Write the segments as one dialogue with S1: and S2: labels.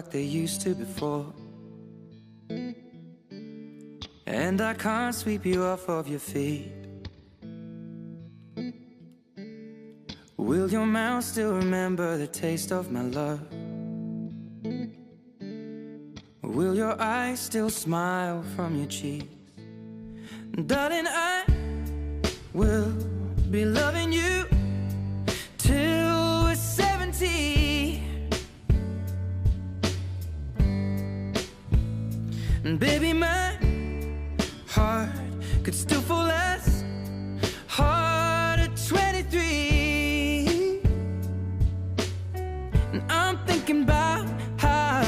S1: like they used to before. And I can't sweep you off of your feet. Will your mouth still remember the taste of my love? Will your eyes still smile from your cheeks? Darling, I will be loving you till we're 70. And baby, my heart could still fall as hard at 23. And I'm thinking about how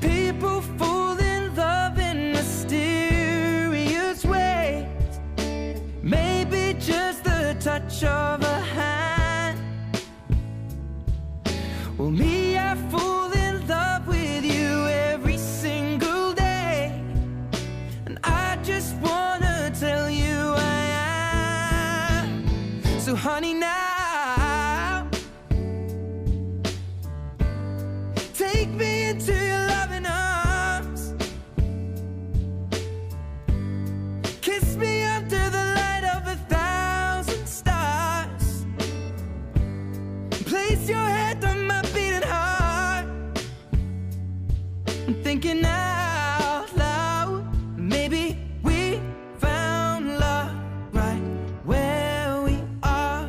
S1: people fall in love in mysterious ways. Maybe just the touch of a hand. Well, me, I fall in love with you every single day. And I just wanna tell you I am. So honey, now take me into your loving arms. Kiss me under the light of 1,000 stars. Place your head on my beating heart. I'm thinking out loud, maybe we found love right where we are.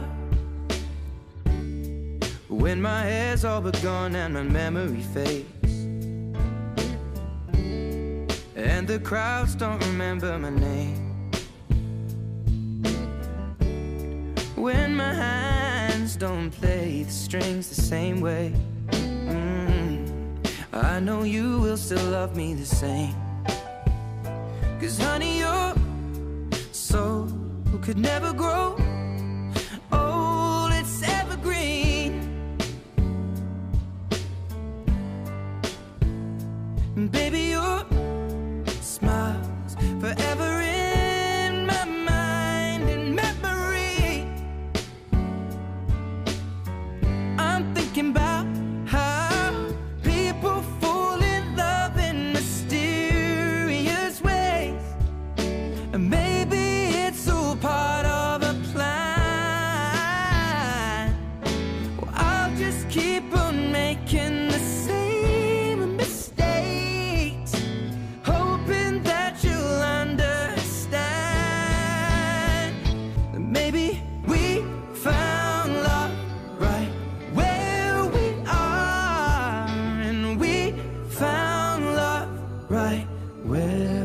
S1: When my hair's all but gone and my memory fades, and the crowds don't remember my name. When my hands don't play the strings the same way, I know you will still love me the same. 'Cause honey, your soul could never grow old, it's evergreen. And baby, your smile's forever in my mind and memory. I'm thinking about how people fall in love in mysterious ways. And maybe it's all part of a plan. Well, I'll just keep on making the same mistakes, hoping that you'll understand that maybe we found love right where we are. And we found love right where